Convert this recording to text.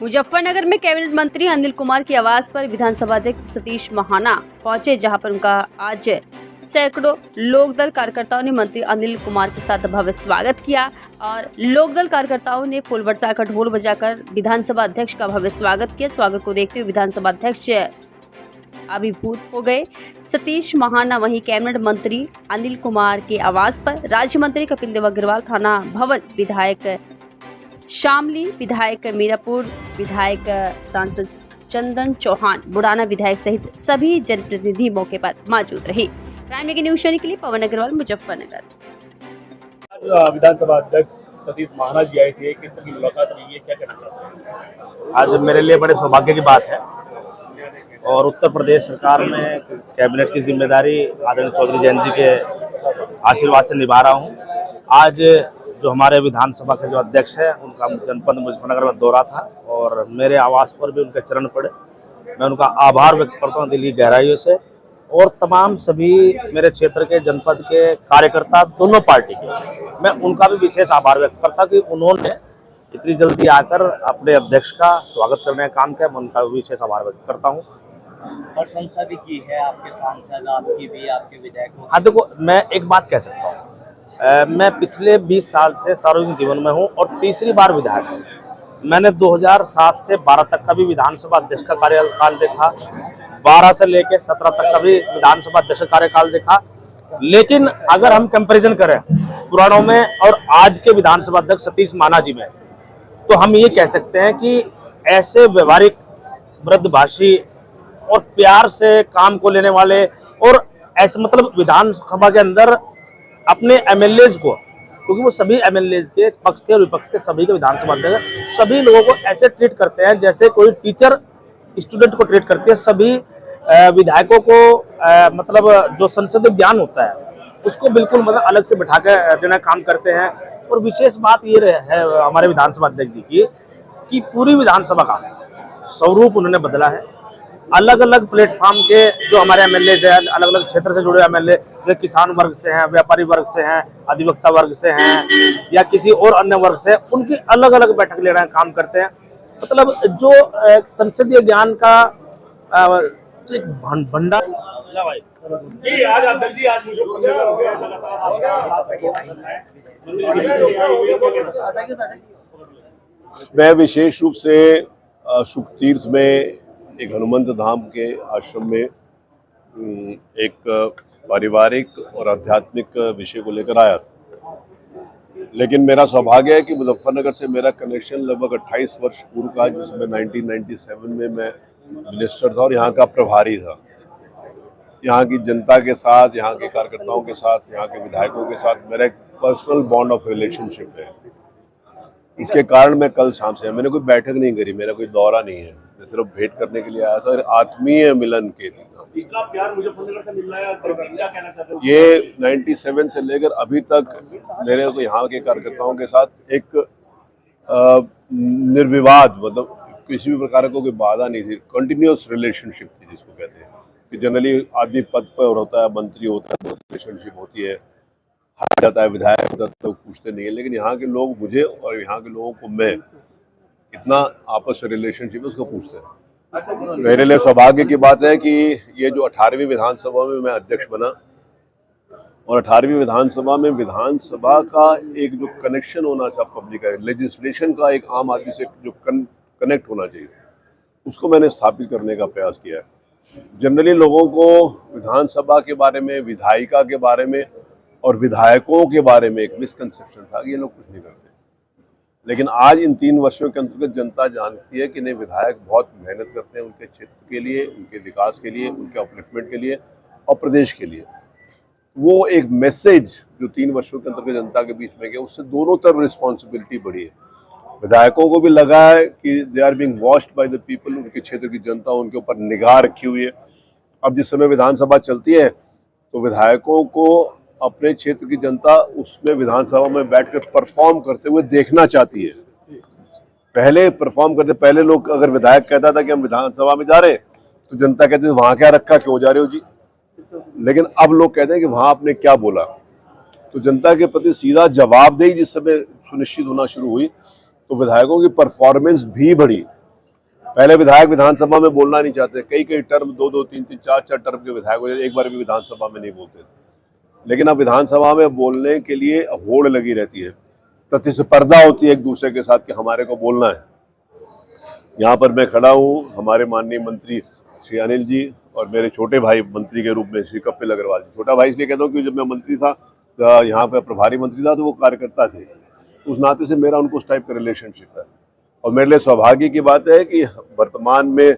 मुजफ्फरनगर में कैबिनेट मंत्री अनिल कुमार की आवास पर विधानसभा अध्यक्ष सतीश महाना पहुंचे, जहां पर उनका आज सैकड़ों लोकदल कार्यकर्ताओं ने मंत्री अनिल कुमार के साथ भव्य स्वागत किया और लोकदल कार्यकर्ताओं ने फूल बरसाकर ढोल बजाकर विधानसभा अध्यक्ष का भव्य स्वागत किया। स्वागत को देखते हुए विधानसभा अध्यक्ष अभिभूत हो गए। सतीश महाना वहीं कैबिनेट मंत्री अनिल कुमार के आवास पर राज्य मंत्री कपिल देव अग्रवाल, थाना भवन विधायक शामली, विधायक मीरापुर, विधायक सांसद चंदन चौहान, बुढ़ाना विधायक सहित सभी जनप्रतिनिधि मौके पर मौजूद रहे। प्राइम न्यूज़ के लिए पवन अग्रवाल, मुजफ्फरनगर। आज विधानसभा अध्यक्ष सतीश महाना जी आए थे, किस तरह की मुलाकात रही है, क्या कहना चाहते हैं? आज मेरे लिए बड़े सौभाग्य की बात है और उत्तर प्रदेश सरकार में कैबिनेट की जिम्मेदारी आदरणीय चौधरी जयंत जी के आशीर्वाद से निभा रहा हूँ। आज जो हमारे विधानसभा के जो अध्यक्ष है, उनका जनपद मुजफ्फरनगर में दौरा था और मेरे आवास पर भी उनके चरण पड़े। मैं उनका आभार व्यक्त करता हूँ दिल की गहराइयों से, और तमाम सभी मेरे क्षेत्र के जनपद के कार्यकर्ता दोनों पार्टी के, मैं उनका भी विशेष आभार व्यक्त करता कि उन्होंने इतनी जल्दी आकर अपने अध्यक्ष का स्वागत करने का काम किया। मैं उनका विशेष आभार व्यक्त करता हूँ। और संस्था भी की है, आपके सांसद, आपकी भी, आपके विधायकों। हाँ, देखो, मैं एक बात कह सकता हूँ, मैं पिछले 20 साल से सार्वजनिक जीवन में हूँ और तीसरी बार विधायक हूँ। मैंने 2007 से 12 तक का भी विधानसभा अध्यक्ष का कार्यकाल देखा, 12 से लेकर 17 तक का भी विधानसभा अध्यक्ष का कार्यकाल देखा। लेकिन अगर हम कंपैरिजन करें पुराणों में और आज के विधानसभा अध्यक्ष सतीश महाना जी में, तो हम ये कह सकते हैं कि ऐसे व्यवहारिक, मृदभाषी और प्यार से काम को लेने वाले, और ऐसे मतलब विधानसभा के अंदर अपने एमएलएज को, क्योंकि वो सभी एमएलएज के पक्ष के और विपक्ष के सभी के विधानसभा अध्यक्ष सभी लोगों को ऐसे ट्रीट करते हैं जैसे कोई टीचर स्टूडेंट को ट्रीट करती है। सभी विधायकों को मतलब जो संसदीय ज्ञान होता है उसको बिल्कुल मतलब अलग से बिठा के देना काम करते हैं। और विशेष बात ये है हमारे विधानसभा अध्यक्ष जी की कि पूरी विधानसभा का स्वरूप उन्होंने बदला है। अलग अलग प्लेटफॉर्म के जो हमारे एमएलए हैं, अलग अलग क्षेत्र से जुड़े एमएलए, जैसे किसान वर्ग से हैं, व्यापारी वर्ग से हैं, अधिवक्ता वर्ग से हैं या किसी और अन्य वर्ग से, उनकी अलग अलग बैठक ले रहे हैं, काम करते हैं। मतलब जो संसदीय ज्ञान का एक भंडार। आज अध्यक्ष जी आज मुजफ्फरनगर हो गए, मैं विशेष रूप से शुकतीर्थ में एक हनुमंत धाम के आश्रम में एक पारिवारिक और आध्यात्मिक विषय को लेकर आया था। लेकिन मेरा सौभाग्य है कि मुजफ्फरनगर से मेरा कनेक्शन लगभग 28 वर्ष पूर्व का, जिसमें 1997 में मैं मिनिस्टर था और यहाँ का प्रभारी था। यहाँ की जनता के साथ, यहाँ के कार्यकर्ताओं के साथ, यहाँ के विधायकों के साथ मेरा एक पर्सनल बॉन्ड ऑफ रिलेशनशिप है। इसके कारण मैं कल शाम से, मैंने कोई बैठक नहीं करी, मेरा कोई दौरा नहीं है, मैं सिर्फ भेंट करने के लिए आया था और आत्मीय मिलन के लिए। इतना प्यार मुजफ्फरनगर से मिल रहा है, क्या कहना चाहते हो? ये 97 से लेकर अभी तक मेरे को यहाँ के कार्यकर्ताओं के साथ एक निर्विवाद, मतलब किसी भी प्रकार को कोई बाधा नहीं थी, कंटिन्यूअस रिलेशनशिप थी, जिसको कहते हैं कि जनरली आदमी पद पर होता है, मंत्री होता है, रिलेशनशिप होती है, हट जाता है, विधायक होता है, तो पूछते नहीं है। लेकिन यहाँ के लोग मुझे और यहाँ के लोगों को मैं इतना आपस में रिलेशनशिप है उसको पूछते हैं। मेरे लिए सौभाग्य की बात है कि ये जो 18वीं विधानसभा में मैं अध्यक्ष बना, और 18वीं विधानसभा में विधानसभा का एक जो कनेक्शन होना चाहिए पब्लिक का, लेजिस्लेशन का एक आम आदमी से जो कनेक्ट होना चाहिए, उसको मैंने स्थापित करने का प्रयास किया है। जनरली लोगों को विधानसभा के बारे में, विधायिका के बारे में और विधायकों के बारे में एक मिसकंसेप्शन था कि ये लोग कुछ नहीं करते। लेकिन आज इन 3 वर्षों के अंतर्गत जनता जानती है कि नहीं, विधायक बहुत मेहनत करते हैं उनके क्षेत्र के लिए, उनके विकास के लिए, उनके अपलिफ्टमेंट के लिए और प्रदेश के लिए। वो एक मैसेज जो 3 वर्षों के अंतर्गत जनता के बीच में गया, उससे दोनों तरफ रिस्पॉन्सिबिलिटी बढ़ी है। विधायकों को भी लगा है कि they are being watched by the people, उनके क्षेत्र की जनता उनके ऊपर निगाह रखी हुई है। अब जिस समय विधानसभा चलती है तो विधायकों को अपने क्षेत्र की जनता उसमें विधानसभा में बैठकर परफॉर्म करते हुए देखना चाहती है। पहले परफॉर्म करते, पहले लोग अगर विधायक कहता था कि हम विधानसभा में जा रहे तो जनता कहती थी वहाँ क्या रखा, क्यों जा रहे हो जी। लेकिन अब लोग कहते हैं कि वहाँ आपने क्या बोला। तो जनता के प्रति सीधा जवाबदेही जिस समय सुनिश्चित होना शुरू हुई तो विधायकों की परफॉर्मेंस भी बढ़ी पहले विधायक विधानसभा में बोलना नहीं चाहते, कई कई टर्म 2-2, 3-3, 4-4 टर्म के विधायक हो जाते, एक बार भी विधानसभा में नहीं बोलते थे। लेकिन अब विधानसभा में बोलने के लिए होड़ लगी रहती है, प्रतिस्पर्धा होती है एक दूसरे के साथ कि हमारे को बोलना है। यहाँ पर मैं खड़ा हूँ, हमारे माननीय मंत्री श्री अनिल जी और मेरे छोटे भाई मंत्री के रूप में श्री कपिल अग्रवाल जी। छोटा भाई इसलिए कहता हूँ कि जब मैं मंत्री था, यहाँ पर प्रभारी मंत्री था, तो वो कार्यकर्ता थे, उस नाते से मेरा उनको उस टाइप का रिलेशनशिप है। और मेरे लिए सौभाग्य की बात है कि वर्तमान में